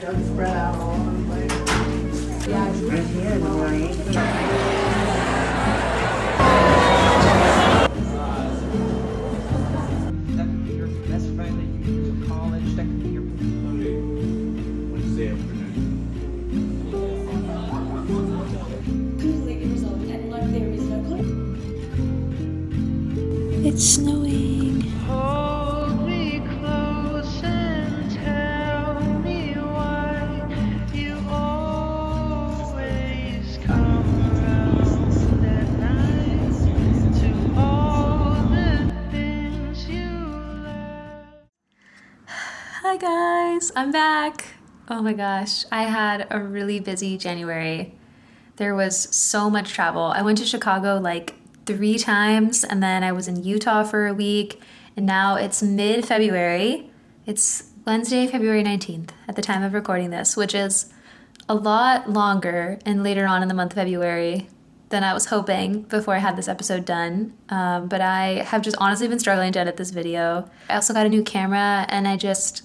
Spread out all over the place. Yeah, right here, right? That could be your best friend that you use in college. That could be your. Wednesday afternoon. Completely resolved, and like there is no conflict. It's snowing. Hold me close and tell me why you always come around at night to all the things you love. Hi guys, I'm back. Oh my gosh, I had a really busy January. There was so much travel. I went to Chicago like 3 times, and then I was in Utah for a week, and now it's mid-February. It's Wednesday, February 19th at the time of recording this, which is a lot longer and later on in the month of February than I was hoping before I had this episode done. But I have just honestly been struggling to edit this video. I also got a new camera, and I just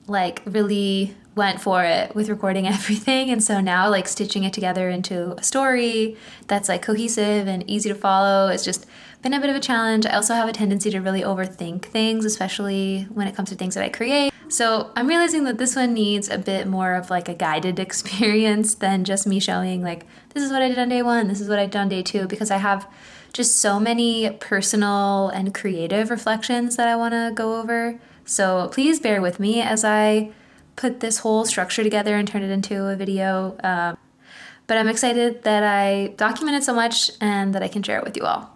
like really went for it with recording everything, and so now like stitching it together into a story that's like cohesive and easy to follow, it's just been a bit of a challenge. I also have a tendency to really overthink things, especially when it comes to things that I create. So I'm realizing that this one needs a bit more of like a guided experience than just me showing like, this is what I did on day 1, this is what I did on day 2, because I have just so many personal and creative reflections that I want to go over. So please bear with me as I put this whole structure together and turn it into a video. But I'm excited that I documented so much and that I can share it with you all.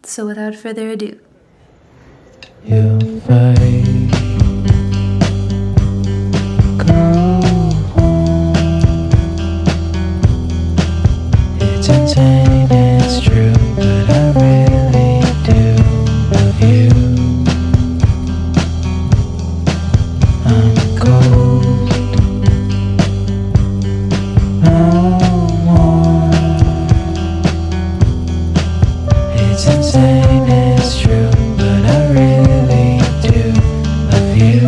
So without further ado. You'll find go home. It's insane, it's true, but I really do love you. I'm cold, I'm warm. It's insane, it's true, but I really do love you.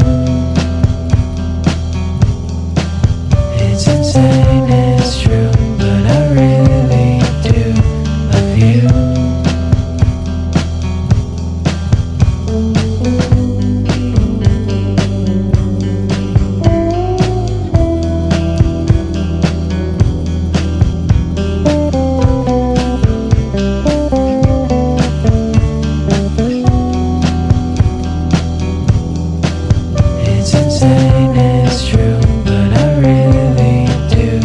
It's insane, it's true, but I really do love you. It's insane, it's true, but I really do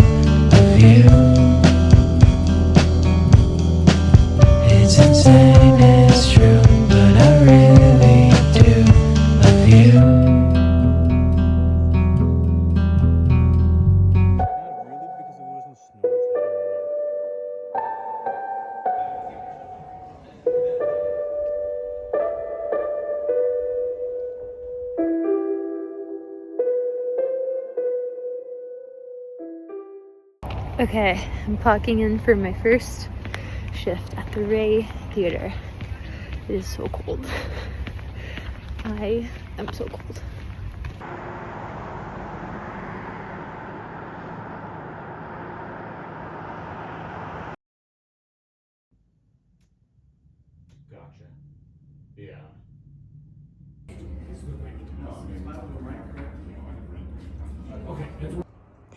love you. It's insane, it's true, but I really do love you. Okay, I'm clocking in for my first shift at the Ray Theater. It is so cold. I am so cold. Gotcha. Yeah.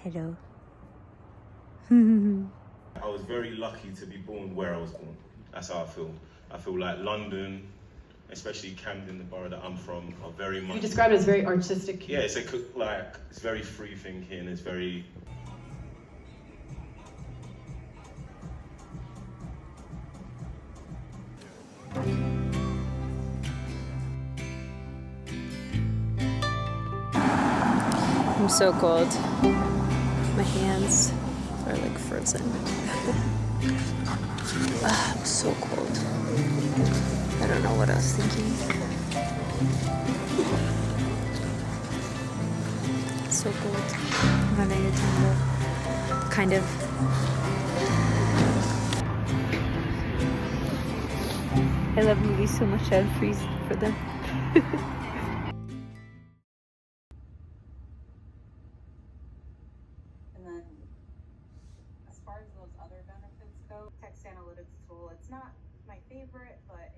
Hello. I was very lucky to be born where I was born. That's how I feel. I feel like London, especially Camden, the borough that I'm from, are very much. You describe it as very artistic. Yeah, it's it's very free thinking. It's very. I'm so cold. My hands are like frozen. I'm so cold. I don't know what I was thinking. So cold. I'm having a time to kind of. I love movies so much I would freeze for them. other benefits go. Text analytics tool, it's not my favorite, but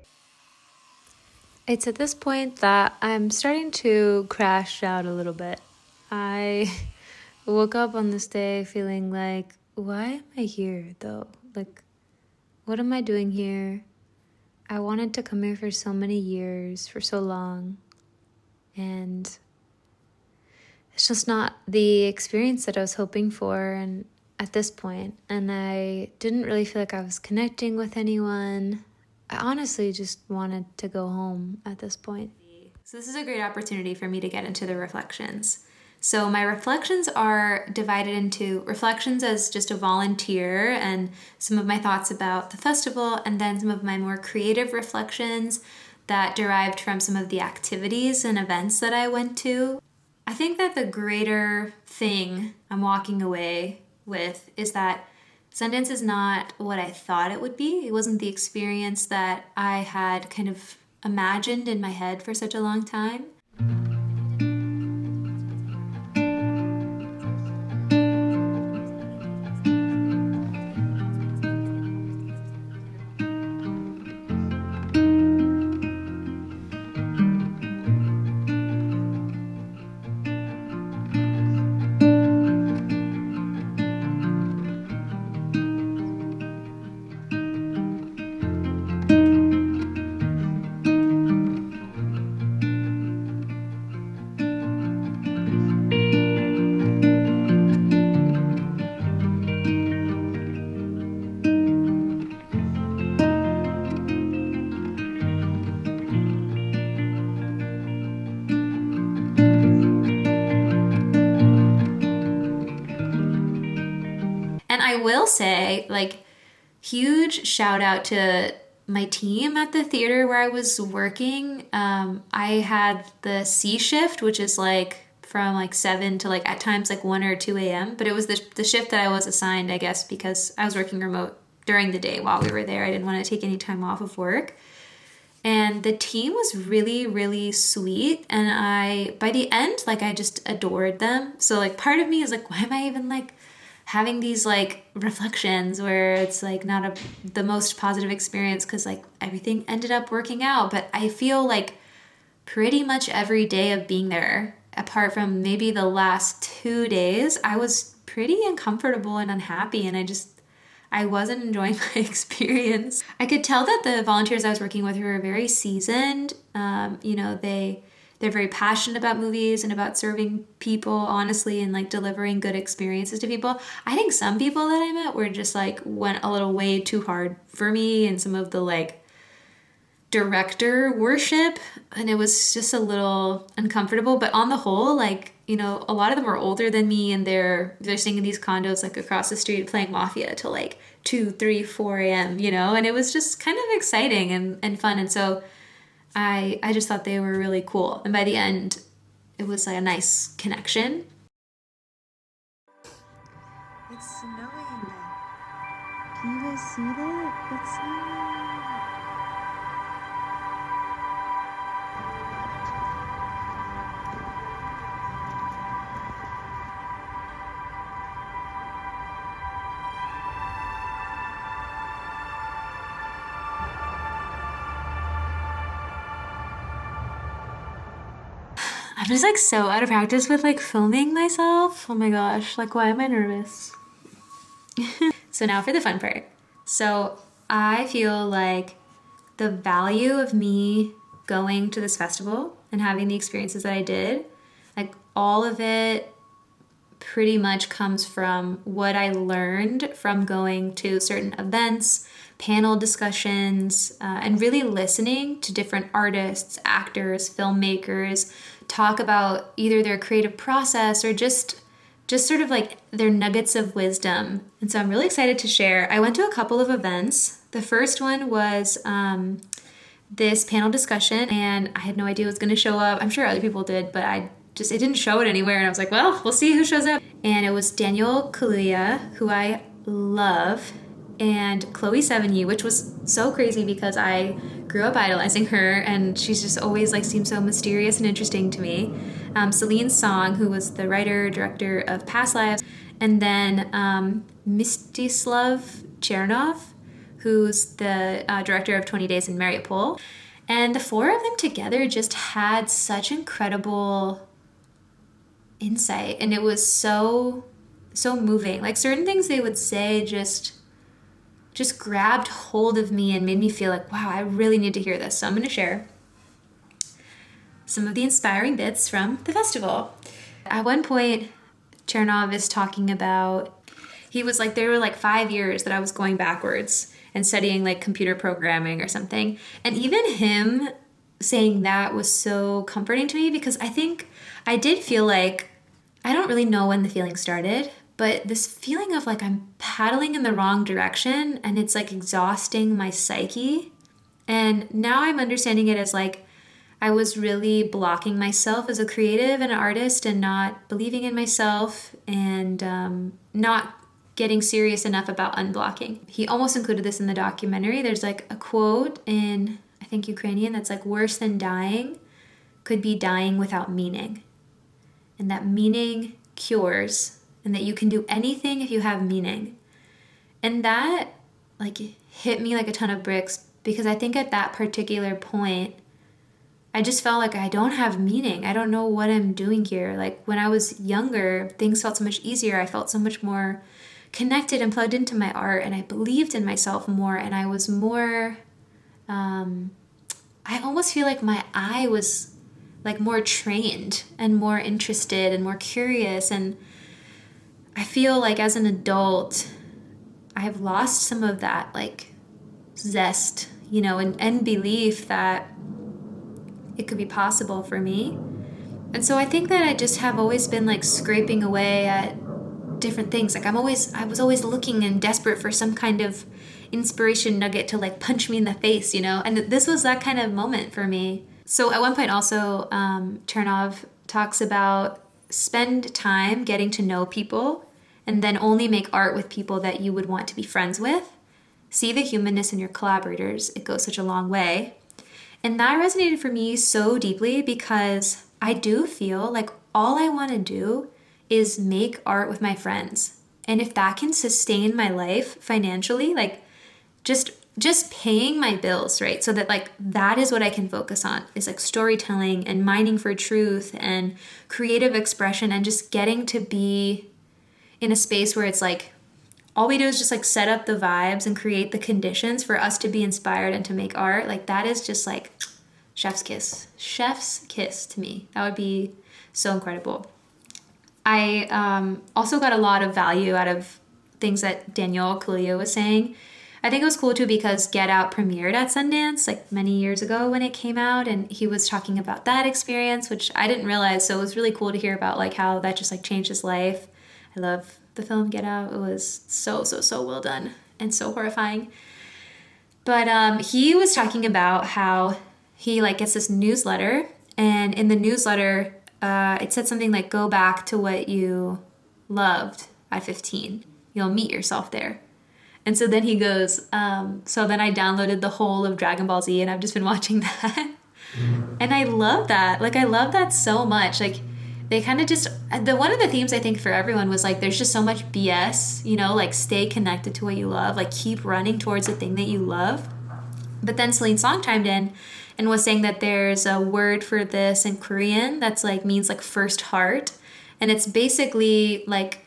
It's at this point that I'm starting to crash out a little bit. I woke up on this day feeling like, why am I here though? Like, what am I doing here? I wanted to come here for so many years, for so long, and it's just not the experience that I was hoping for and at this point. And I didn't really feel like I was connecting with anyone. I honestly just wanted to go home at this point. So this is a great opportunity for me to get into the reflections. So my reflections are divided into reflections as just a volunteer and some of my thoughts about the festival, and then some of my more creative reflections that derived from some of the activities and events that I went to. I think that the greater thing I'm walking away with is that Sundance is not what I thought it would be. It wasn't the experience that I had kind of imagined in my head for such a long time. And I will say, like, huge shout out to my team at the theater where I was working. I had the C shift, which is like from like 7 to like at times like 1 or 2 a.m. But it was the shift that I was assigned, I guess, because I was working remote during the day while we were there. I didn't want to take any time off of work. And the team was really, really sweet. And by the end, like, I just adored them. So like part of me is like, why am I even like having these like reflections where it's like not the most positive experience, because like everything ended up working out. But I feel like pretty much every day of being there, apart from maybe the last 2 days, I was pretty uncomfortable and unhappy, and I wasn't enjoying my experience. I could tell that the volunteers I was working with were very seasoned. They're very passionate about movies and about serving people honestly and like delivering good experiences to people. I think some people that I met were just like went a little way too hard for me, and some of the like director worship, and it was just a little uncomfortable. But on the whole, like, you know, a lot of them were older than me, and they're staying in these condos like across the street playing Mafia till like 2, 3, 4 a.m., you know, and it was just kind of exciting and fun. And so I just thought they were really cool. And by the end, it was like a nice connection. It's snowing. Can you guys see that? It's snowing. I'm just like so out of practice with like filming myself. Oh my gosh, like why am I nervous? So now for the fun part. So I feel like the value of me going to this festival and having the experiences that I did, like all of it pretty much comes from what I learned from going to certain events, panel discussions, and really listening to different artists, actors, filmmakers talk about either their creative process or just sort of like their nuggets of wisdom. And so I'm really excited to share. I went to a couple of events. The first one was this panel discussion, and I had no idea it was going to show up. I'm sure other people did, but it didn't show it anywhere. And I was like, well, we'll see who shows up. And it was Daniel Kaluuya, who I love, and Chloe Sevigny, which was so crazy because I grew up idolizing her, and she's just always like seemed so mysterious and interesting to me. Celine Song, who was the writer, director of Past Lives, and then Mstislav Chernov, who's the director of 20 Days in Mariupol. And the four of them together just had such incredible insight, and it was so moving. Like certain things they would say just grabbed hold of me and made me feel like, wow, I really need to hear this. So I'm going to share some of the inspiring bits from the festival. At one point, Chernov is talking about, he was like, there were like 5 years that I was going backwards and studying like computer programming or something. And even him saying that was so comforting to me, because I think I did feel like, I don't really know when the feeling started, but this feeling of like I'm paddling in the wrong direction and it's like exhausting my psyche. And now I'm understanding it as like I was really blocking myself as a creative and an artist and not believing in myself and not getting serious enough about unblocking. He almost included this in the documentary. There's like a quote in, I think, Ukrainian that's like, worse than dying could be dying without meaning. And that meaning cures, and that you can do anything if you have meaning. And that like hit me like a ton of bricks, because I think at that particular point, I just felt like I don't have meaning. I don't know what I'm doing here. Like when I was younger, things felt so much easier. I felt so much more connected and plugged into my art, and I believed in myself more, and I was more, I almost feel like my eye was like more trained and more interested and more curious. And I feel like as an adult, I've lost some of that like zest, you know, and belief that it could be possible for me. And so I think that I just have always been like scraping away at different things. Like I was always looking and desperate for some kind of inspiration nugget to like punch me in the face, you know? And this was that kind of moment for me. So at one point also, Chernov talks about spend time getting to know people and then only make art with people that you would want to be friends with. See the humanness in your collaborators. It goes such a long way. And that resonated for me so deeply, because I do feel like all I want to do is make art with my friends. And if that can sustain my life financially, like just paying my bills, right? So that like that is what I can focus on, is like storytelling and mining for truth and creative expression, and just getting to be in a space where it's like all we do is just like set up the vibes and create the conditions for us to be inspired and to make art. Like that is just like chef's kiss to me. That would be so incredible. I also got a lot of value out of things that Daniel Kaluuya was saying. I think it was cool too because Get Out premiered at Sundance like many years ago when it came out, and he was talking about that experience, which I didn't realize. So it was really cool to hear about like how that just like changed his life. I love the film Get Out. It was so well done and so horrifying. But he was talking about how he like gets this newsletter, and in the newsletter it said something like, go back to what you loved at 15. You'll meet yourself there. And so then he goes, so then I downloaded the whole of Dragon Ball Z, and I've just been watching that. And I love that. Like, I love that so much. Like, they kind of just, one of the themes I think for everyone was like, there's just so much BS, you know, like stay connected to what you love, like keep running towards the thing that you love. But then Celine Song chimed in and was saying that there's a word for this in Korean that's like means like first heart. And it's basically like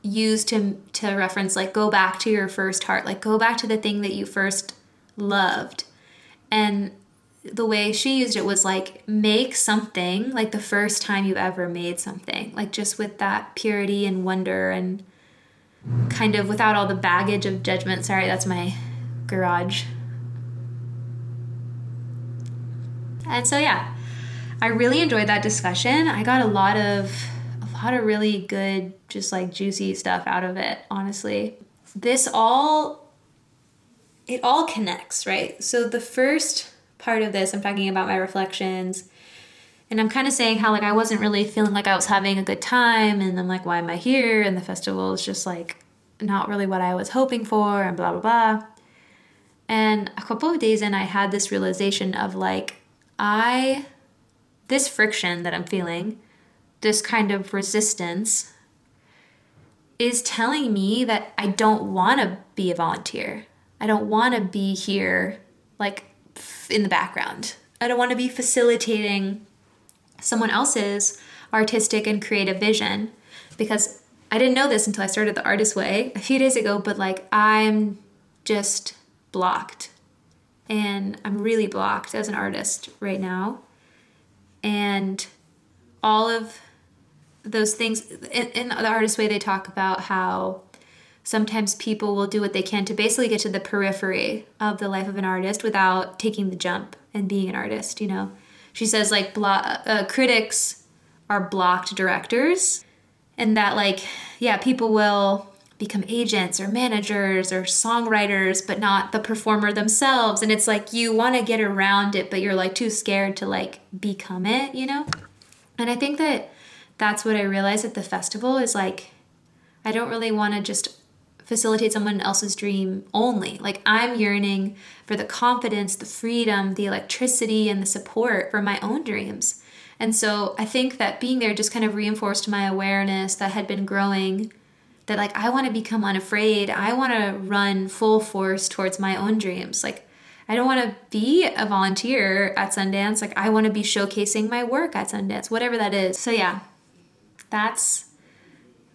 used to reference like go back to your first heart, like go back to the thing that you first loved. And the way she used it was like make something like the first time you ever made something, like just with that purity and wonder and kind of without all the baggage of judgment. Sorry, that's my garage. And so yeah, I really enjoyed that discussion. I got a lot of really good, just like juicy stuff out of it, honestly. It all connects, right? So the first part of this, I'm talking about my reflections, and I'm kind of saying how like I wasn't really feeling like I was having a good time, and I'm like, why am I here? And the festival is just like not really what I was hoping for, and blah blah blah. And a couple of days in, I had this realization of like this friction that I'm feeling this kind of resistance is telling me that I don't want to be a volunteer. I don't want to be here like in the background. I don't want to be facilitating someone else's artistic and creative vision, because I didn't know this until I started the Artist Way a few days ago, but like I'm just blocked, and I'm really blocked as an artist right now. And all of those things in the Artist Way, they talk about how sometimes people will do what they can to basically get to the periphery of the life of an artist without taking the jump and being an artist, you know? She says like critics are blocked directors, and that like, yeah, people will become agents or managers or songwriters, but not the performer themselves. And it's like you want to get around it, but you're like too scared to like become it, you know? And I think that that's what I realized at the festival is like, I don't really want to just facilitate someone else's dream only. Like I'm yearning for the confidence, the freedom, the electricity, and the support for my own dreams. And so I think that being there just kind of reinforced my awareness that had been growing, that like I want to become unafraid. I want to run full force towards my own dreams. Like I don't want to be a volunteer at Sundance. Like I want to be showcasing my work at Sundance, whatever that is. So yeah, that's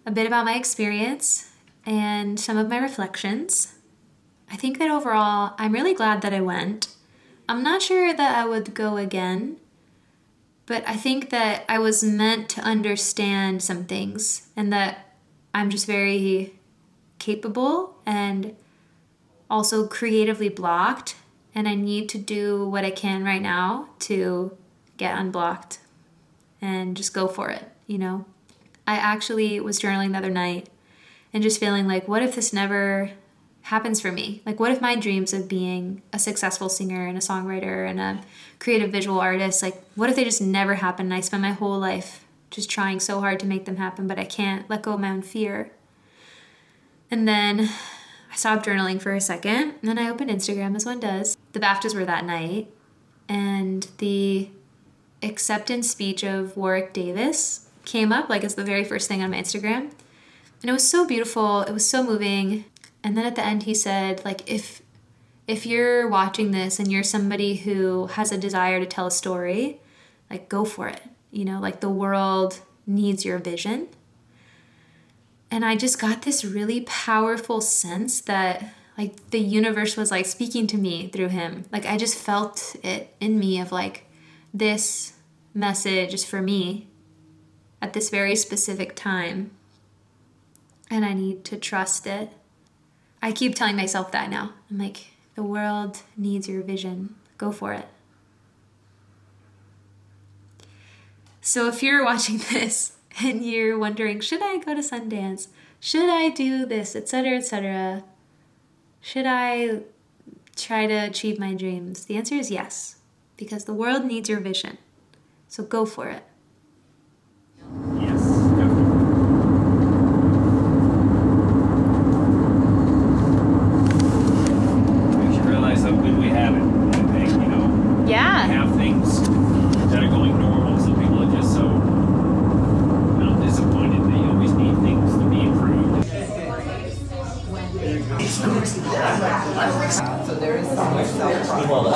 a bit about my experience and some of my reflections. I think that overall, I'm really glad that I went. I'm not sure that I would go again, but I think that I was meant to understand some things, and that I'm just very capable and also creatively blocked, and I need to do what I can right now to get unblocked and just go for it, you know? I actually was journaling the other night and just feeling like, what if this never happens for me? Like, what if my dreams of being a successful singer and a songwriter and a creative visual artist, like, what if they just never happen and I spend my whole life just trying so hard to make them happen, but I can't let go of my own fear? And then I stopped journaling for a second, and then I opened Instagram, as one does. The BAFTAs were that night, and the acceptance speech of Warwick Davis came up like as the very first thing on my Instagram. And it was so beautiful, it was so moving. And then at the end he said, like, if you're watching this and you're somebody who has a desire to tell a story, like, go for it. You know, like, the world needs your vision. And I just got this really powerful sense that, like, the universe was, like, speaking to me through him. Like, I just felt it in me of, like, this message is for me at this very specific time. And I need to trust it. I keep telling myself that now. I'm like, the world needs your vision. Go for it. So if you're watching this and you're wondering, should I go to Sundance? Should I do this, etc., etc.? Should I try to achieve my dreams? The answer is yes, because the world needs your vision. So go for it. Yes, definitely. We should realize how good we have it. I think, you know, we Yeah. have things that are going normal. Some people are just so, you know, disappointed. They always need things to be improved. So there is some self-process.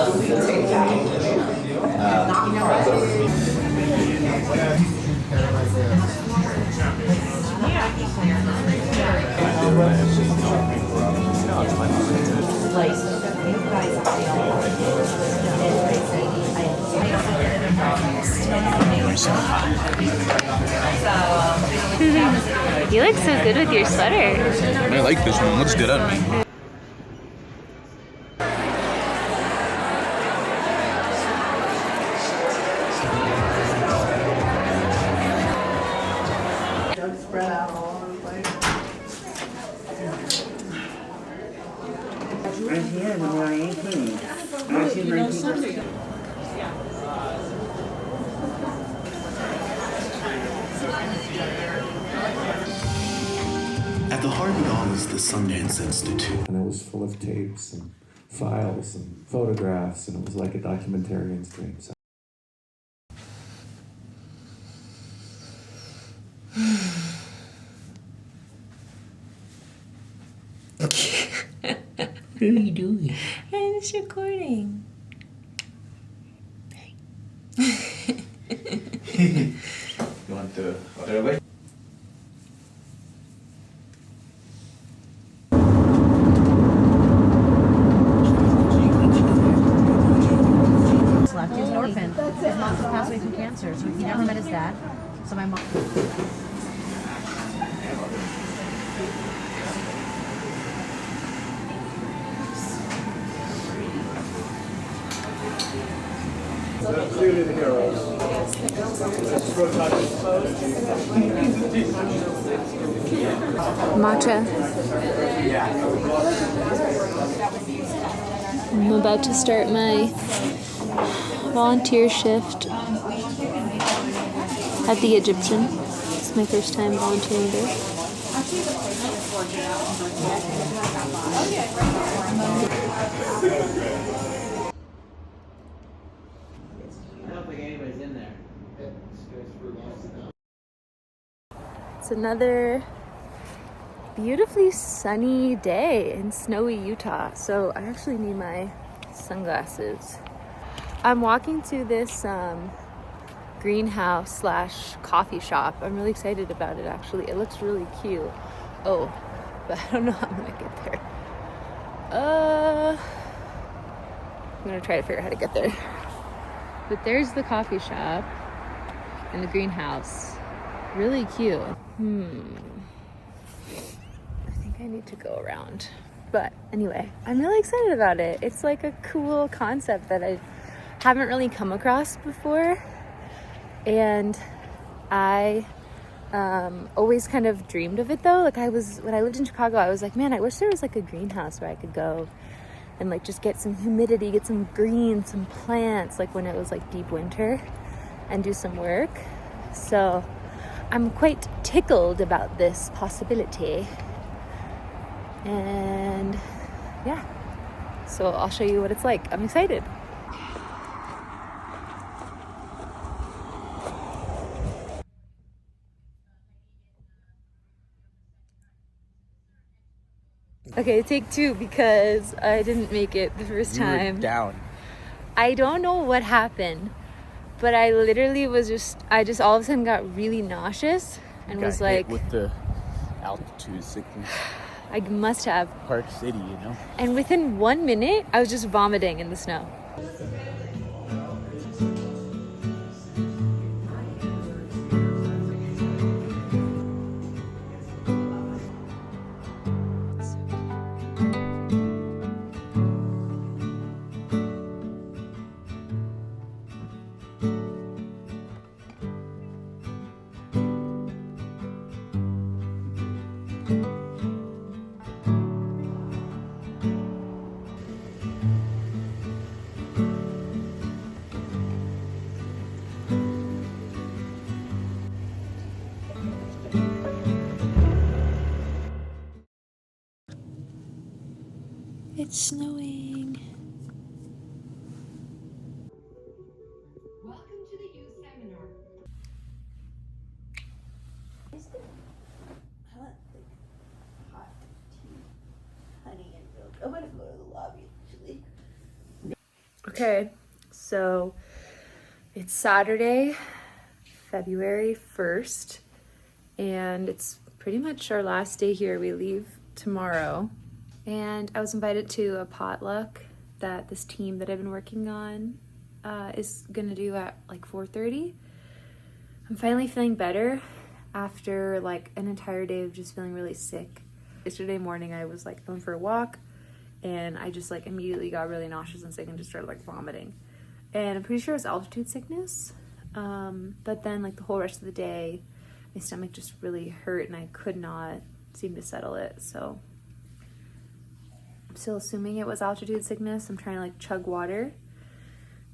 You look so good with your sweater. I like this one. Looks good on me. Spread out all over the place. Right here, number 18. At the heart of it all is the Sundance Institute. And it was full of tapes and files and photographs, and it was like a documentarian's dream. So What are you doing? I'm just recording. You want the other way? Left. He was an orphan. His mom passed away from cancer, so he never met his dad. So my mom. Matcha. I'm about to start my volunteer shift at the Egyptian. It's my first time volunteering there. I don't think anybody's in there. It's another beautifully sunny day in snowy Utah. So I actually need my sunglasses. I'm walking to this greenhouse / coffee shop. I'm really excited about it actually. It looks really cute. Oh, but I don't know how I'm gonna get there. I'm gonna try to figure out how to get there. But there's the coffee shop and the greenhouse. Really cute. I think I need to go around. But anyway, I'm really excited about it. It's like a cool concept that I haven't really come across before. And I always kind of dreamed of it though. Like when I lived in Chicago, I was like, man, I wish there was like a greenhouse where I could go and like just get some humidity, get some green, some plants, like when it was like deep winter, and do some work. So I'm quite tickled about this possibility. And yeah, so I'll show you what it's like. I'm excited. Okay, take two because I didn't make it the first time. You were down. I don't know what happened, but I literally was I just all of a sudden got really nauseous and was like, with the altitude sickness. I must have. Park City, you know? And within 1 minute, I was just vomiting in the snow. It's snowing. Welcome to the youth seminar. Hot tea, honey, and milk. I'm gonna go to the lobby actually. Okay, so it's Saturday, February 1st, and it's pretty much our last day here. We leave tomorrow. And I was invited to a potluck that this team that I've been working on is gonna do at like 4:30. I'm finally feeling better after like an entire day of just feeling really sick. Yesterday morning I was like going for a walk and I just like immediately got really nauseous and sick and just started like vomiting. And I'm pretty sure it's altitude sickness. But then like the whole rest of the day, my stomach just really hurt and I could not seem to settle it. So I'm still assuming it was altitude sickness. I'm trying to like chug water.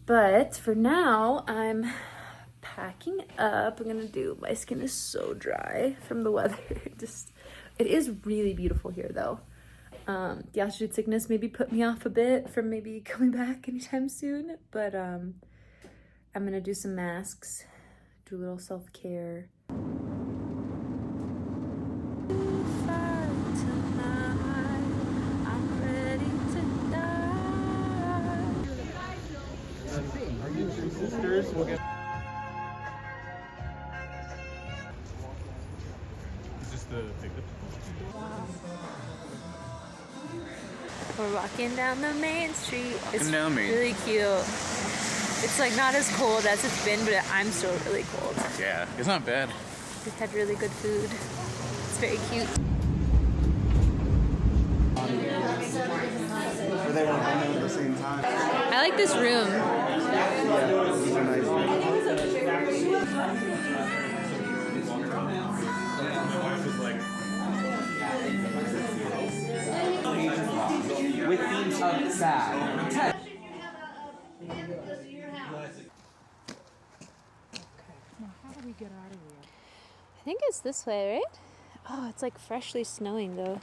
But for now, I'm packing up. My skin is so dry from the weather. It is really beautiful here though. The altitude sickness maybe put me off a bit from maybe coming back anytime soon. But I'm gonna do some masks, do a little self-care. We're walking down the main street. It's down Main. really cute. It's like not as cold as it's been, but I'm still really cold. Yeah, it's not bad. We've had really good food. It's very cute. Or they were running at the same time. I like this room. Yeah, these are nice. With themes of sad. How do we get out of here? I think it's this way, right? Oh, it's like freshly snowing though.